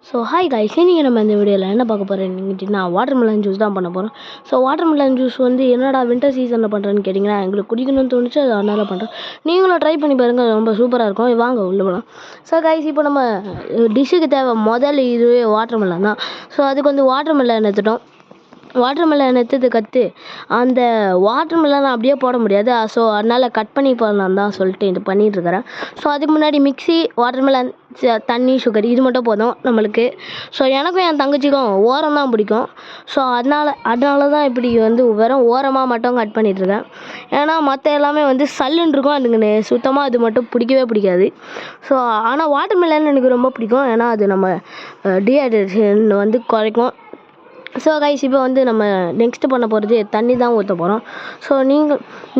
So hi guys, இன்றைக்கி நம்ம இந்த வீடியோவில் என்ன பார்க்க போகிறேன்னு கேட்டிங்கன்னா வாட்டர்மெலன் ஜூஸ் தான் பண்ண போகிறோம். ஸோ வாட்டர்மெலன் ஜூஸ் வந்து என்னடா வின்டர் சீசனில் பண்ணுறேன்னு கேட்டிங்கன்னா எங்களுக்கு குடிக்கணும்னு தோணுச்சு, அது அதனால் பண்ணுறோம். நீங்களும் ட்ரை பண்ணி பாருங்கள், ரொம்ப சூப்பராக இருக்கும். வாங்க உள்ள போகலாம். ஸோ காய்ஸ், இப்போ நம்ம டிஷ்ஷுக்கு தேவை முதல் இதுவே வாட்டர்மெலன் தான். ஸோ அதுக்கு வந்து வாட்டர்மெலன் எடுத்துட்டோம். வாட்டர்மெலன் எடுத்ததுக்கு அந்த வாட்டர்மெலன் அப்படியே போட முடியாது. ஸோ அதனால் கட் பண்ணி போடலாம் தான் சொல்லிட்டு இது பண்ணிகிட்ருக்கிறேன். ஸோ அதுக்கு முன்னாடி மிக்ஸி, வாட்டர்மெலன், தண்ணி, சுகர் இது மட்டும் போதும் நம்மளுக்கு. ஸோ எனக்கும் என் தங்கச்சிக்கும் ஓரம் தான் பிடிக்கும். ஸோ அதனால தான் இப்படி வந்து வெறும் ஓரமாக மட்டும் கட் பண்ணிகிட்ருக்கேன். ஏன்னா மற்ற எல்லாமே வந்து சல்லுன்னு இருக்கும், அதுங்க சுத்தமாக அது மட்டும் பிடிக்கவே பிடிக்காது. ஸோ ஆனால் வாட்டர்மெலன் எனக்கு ரொம்ப பிடிக்கும், ஏன்னா அது நம்ம டீஹைட்ரேஷன் வந்து குறைக்கும். ஸோ கைஸ், இப்போ வந்து நம்ம நெக்ஸ்ட்டு பண்ண போகிறது தண்ணி தான் ஊற்ற போகிறோம். ஸோ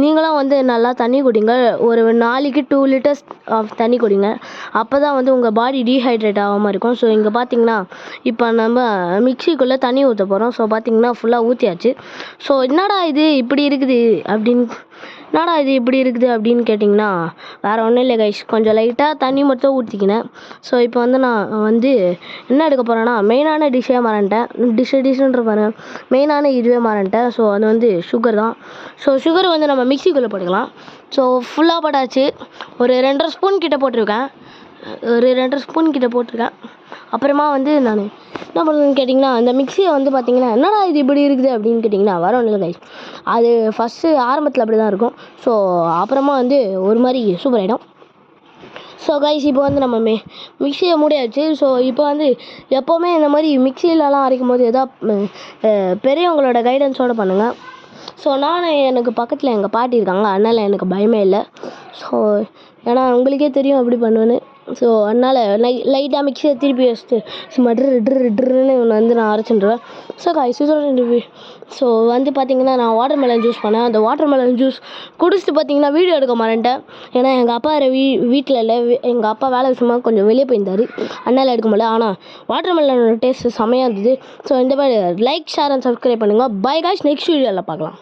நீங்களும் வந்து நல்லா தண்ணி குடிங்க. ஒரு நாளைக்கு 2 லிட்டர்ஸ் ஆஃப் தண்ணி குடிங்க. அப்போ தான் வந்து உங்கள் பாடி டீஹைட்ரேட் ஆகாமல் இருக்கும். ஸோ இங்கே பார்த்தீங்கன்னா இப்போ நம்ம மிக்சிக்குள்ளே தண்ணி ஊற்ற போகிறோம். ஸோ பார்த்தீங்கன்னா ஃபுல்லாக ஊற்றியாச்சு. ஸோ என்னடா இது இப்படி இருக்குது அப்படின்னு கேட்டிங்கன்னா வேறு ஒன்றும் இல்லை கைஸ், கொஞ்சம் லைட்டாக தண்ணி மட்டும் ஊற்றிக்கினேன். ஸோ இப்போ வந்து நான் வந்து என்ன எடுக்க போகிறேன்னா மெயினான டிஷ்ஷுன்ற பாருங்கள், மெயினான இதுவே மறந்துட்டேன். ஸோ அது வந்து சுகர் தான். ஸோ சுகர் வந்து நம்ம மிக்சிக்குள்ளே போட்டுக்கலாம். ஸோ ஃபுல்லாக போட்டாச்சு. ஒரு 2.5 ஸ்பூன் கிட்ட போட்டிருக்கேன். அப்புறமா வந்து நான் என்ன பண்ணுறதுன்னு கேட்டிங்கன்னா, அந்த மிக்சியை வந்து பார்த்திங்கன்னா என்னடா இது இப்படி இருக்குது அப்படின்னு கேட்டிங்கன்னா வர ஒன்றும் இல்லை கைஸ். அது ஃபஸ்ட்டு ஆரம்பத்தில் அப்படி தான் இருக்கும். ஸோ அப்புறமா வந்து ஒரு மாதிரி சூப்பர் ஆகிடும். ஸோ கைஸ், இப்போ வந்து நம்ம மிக்சியை மூடியாச்சு. ஸோ இப்போ வந்து எப்போவுமே இந்த மாதிரி மிக்சிலலாம் அரைக்கும் போது பெரியவங்களோட கைடன்ஸோடு பண்ணுங்கள். ஸோ எனக்கு பக்கத்தில் எங்கள் பாட்டி இருக்காங்க, அதனால் எனக்கு பயமே இல்லை. ஸோ ஏன்னா உங்களுக்கே தெரியும் அப்படி பண்ணுவேன்னு. ஸோ அதனால் லைட்டாக மிக்சியை திருப்பி வச்சுட்டு சும்மா ட்ருன்னு வந்து நான் அரைச்சிட்டுருவேன். ஸோ காய்ஸ், ஸோ வந்து பார்த்திங்கன்னா நான் வாட்டர்மெலன் ஜூஸ் பண்ணேன். அந்த வாட்டர்மெலன் ஜூஸ் குடிச்சிட்டு பார்த்திங்கன்னா வீடியோ எடுக்க மாட்டேன்ட்டேன். ஏன்னா எங்கள் அப்பா வீட்டில் இல்லை, எங்கள் அப்பா வேலை விஷயமா கொஞ்சம் வெளியே போயிருந்தார், அதனால் எடுக்க முடியல. ஆனால் வாட்டர்மெலனோட டேஸ்ட்டு செம்மையாக இருந்தது. ஸோ இந்த மாதிரி லைக், ஷேர் அண்ட் சப்ஸ்கிரைப் பண்ணுங்கள். பை காய்ஸ், நெக்ஸ்ட் வீடியோவில் பார்க்கலாம்.